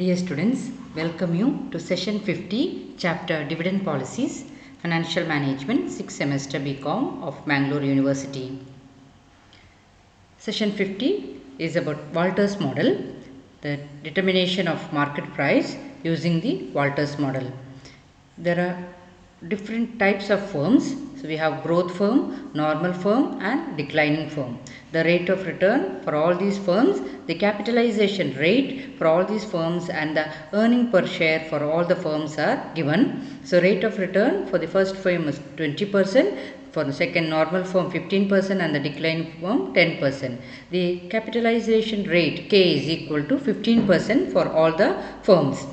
Dear students, welcome you to session 50, chapter Dividend Policies, Financial Management, 6th semester BCom of Mangalore University. Session 50 is about Walters model, the determination of market price using the Walters model. There are different types of firms. So we have growth firm, normal firm and declining firm. The rate of return for all these firms, the capitalization rate for all these firms and the earning per share for all the firms are given. So rate of return for the first firm is 20%, for the second normal firm 15% and the declining firm 10%. The capitalization rate K is equal to 15% for all the firms.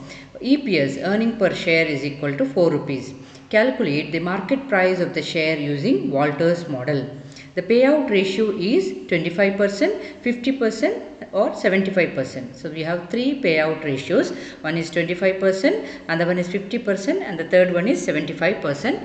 EPS, earning per share, is equal to 4 rupees. Calculate the market price of the share using Walters model. The payout ratio is 25%, 50% or 75%. So we have three payout ratios. One is 25%, another one is 50% and the third one is 75%.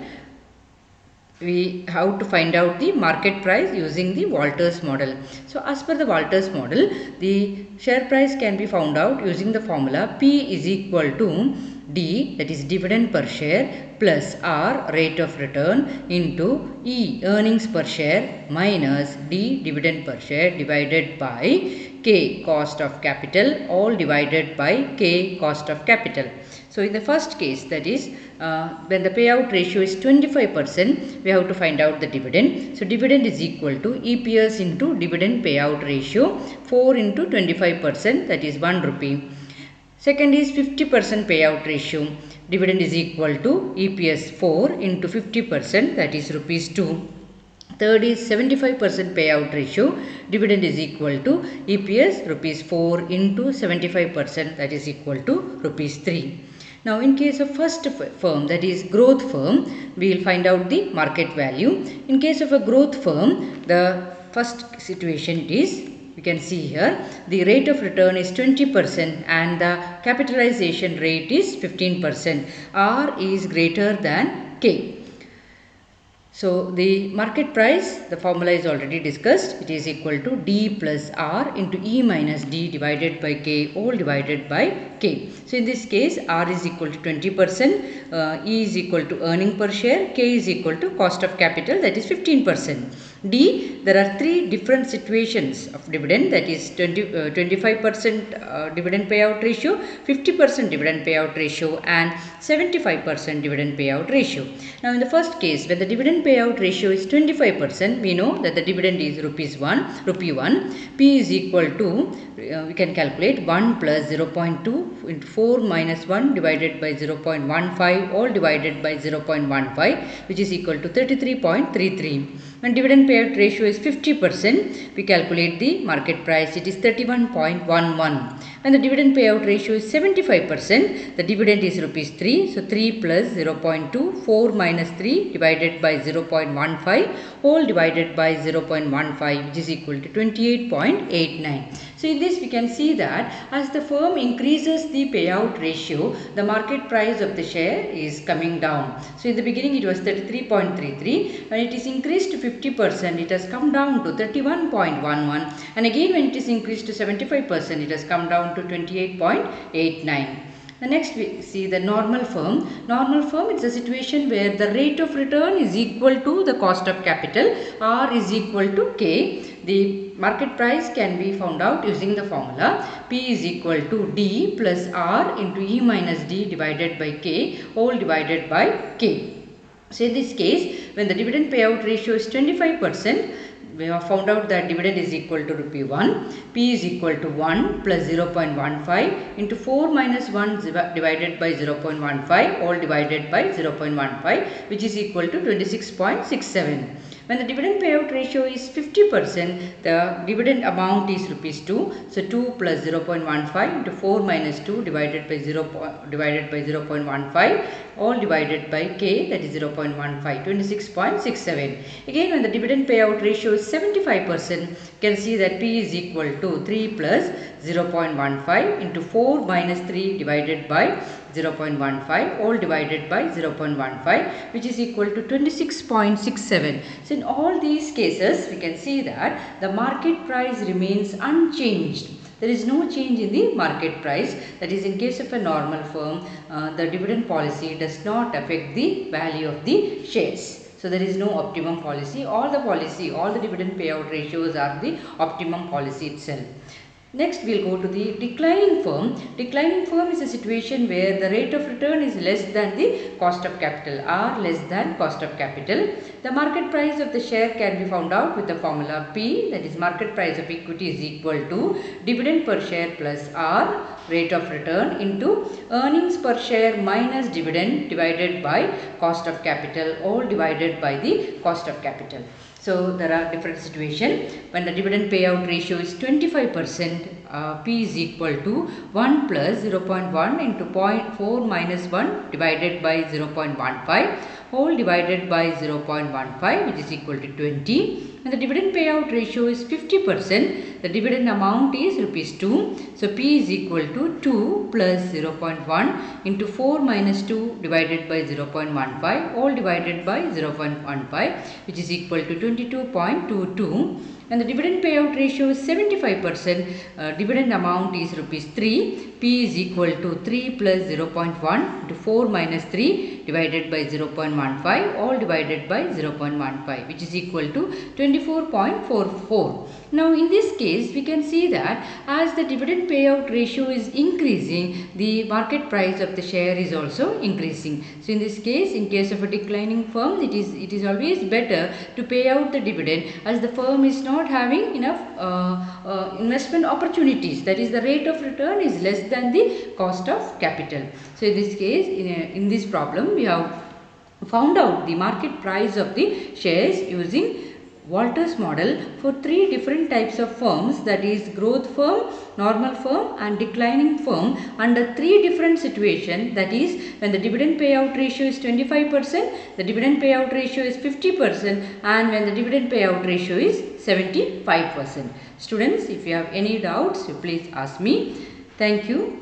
We have to find out the market price using the Walters model. So as per the Walters model, the share price can be found out using the formula P is equal to D, that is dividend per share, plus R, rate of return, into E, earnings per share, minus D, dividend per share, divided by K, cost of capital, all divided by K, cost of capital. So in the first case, that is when the payout ratio is 25%, we have to find out the dividend. So dividend is equal to EPS into dividend payout ratio, 4 into 25%, that is 1 rupee. Second is 50% payout ratio. Dividend is equal to EPS 4 into 50%, that is rupees 2. Third is 75% payout ratio. Dividend is equal to EPS rupees 4 into 75%, that is equal to rupees 3. Now in case of first firm, that is growth firm, we will find out the market value. In case of a growth firm, the first situation is, we can see here, the rate of return is 20% and the capitalization rate is 15%. R is greater than K. So the market price, the formula is already discussed. It is equal to D plus R into E minus D divided by K, all divided by K. So in this case, R is equal to 20%, E is equal to earning per share, K is equal to cost of capital, that is 15%. D, there are three different situations of dividend, that is 25% dividend payout ratio, 50% dividend payout ratio and 75% dividend payout ratio. Now in the first case, when the dividend payout ratio is 25%, we know that the dividend is rupee 1. P is equal to, we can calculate 1 plus 0.2 into 4 minus 1 divided by 0.15, all divided by 0.15, which is equal to 33.33. When dividend payout ratio is 50%, we calculate the market price, it is 31.11. When the dividend payout ratio is 75%, the dividend is rupees 3. So 3 plus 0.2, 4 minus 3 divided by 0.15, all divided by 0.15, which is equal to 28.89. So in this we can see that as the firm increases the payout ratio, the market price of the share is coming down. So in the beginning it was 33.33. When it is increased to 50%, it has come down to 31.11. And again when it is increased to 75%, it has come down to 28.89. The next we see the normal firm. Normal firm, it's a situation where the rate of return is equal to the cost of capital. R is equal to K. The market price can be found out using the formula P is equal to D plus R into E minus D divided by K, all divided by K. So in this case, when the dividend payout ratio is 25%, we have found out that dividend is equal to rupee 1. P is equal to 1 plus 0.15 into 4 minus 1 divided by 0.15, all divided by 0.15, which is equal to 26.67. When the dividend payout ratio is 50%, the dividend amount is rupees 2. So 2 plus 0.15 into 4 minus 2 divided by 0.15, all divided by K, that is 0.15, 26.67. Again when the dividend payout ratio is 75%, you can see that P is equal to 3 plus 0.15 into 4 minus 3 divided by 0.15, all divided by 0.15, which is equal to 26.67. So in all these cases, we can see that the market price remains unchanged. There is no change in the market price. That is, in case of a normal firm, the dividend policy does not affect the value of the shares. So there is no optimum policy. All the dividend payout ratios are the optimum policy itself. Next, we will go to the declining firm. Declining firm is a situation where the rate of return is less than the cost of capital or less than cost of capital. The market price of the share can be found out with the formula P, that is market price of equity is equal to dividend per share plus R, rate of return, into earnings per share minus dividend divided by cost of capital, all divided by the cost of capital. So there are different situations. When the dividend payout ratio is 25%, P is equal to 1 plus 0.1 into 0.4 minus 1 divided by 0.15 whole divided by 0.15, which is equal to 20. When the dividend payout ratio is 50%, the dividend amount is rupees 2. So P is equal to 2 plus 0.1 into 4 minus 2 divided by 0.15 all divided by 0.15, which is equal to 22.22. And the dividend payout ratio is 75%, dividend amount is rupees 3. P is equal to 3 plus 0.1 into 4 minus 3 divided by 0.15 all divided by 0.15, which is equal to 24.44. Now in this case, we can see that as the dividend payout ratio is increasing, the market price of the share is also increasing. So in this case, in case of a declining firm, it is always better to pay out the dividend as the firm is not having enough investment opportunities. That is, the rate of return is less than the cost of capital. So in this case, in this problem, we have found out the market price of the shares using Walters model for 3 different types of firms, that is growth firm, normal firm and declining firm, under 3 different situations, that is when the dividend payout ratio is 25%, the dividend payout ratio is 50% and when the dividend payout ratio is 75%. Students, if you have any doubts, please ask me. Thank you.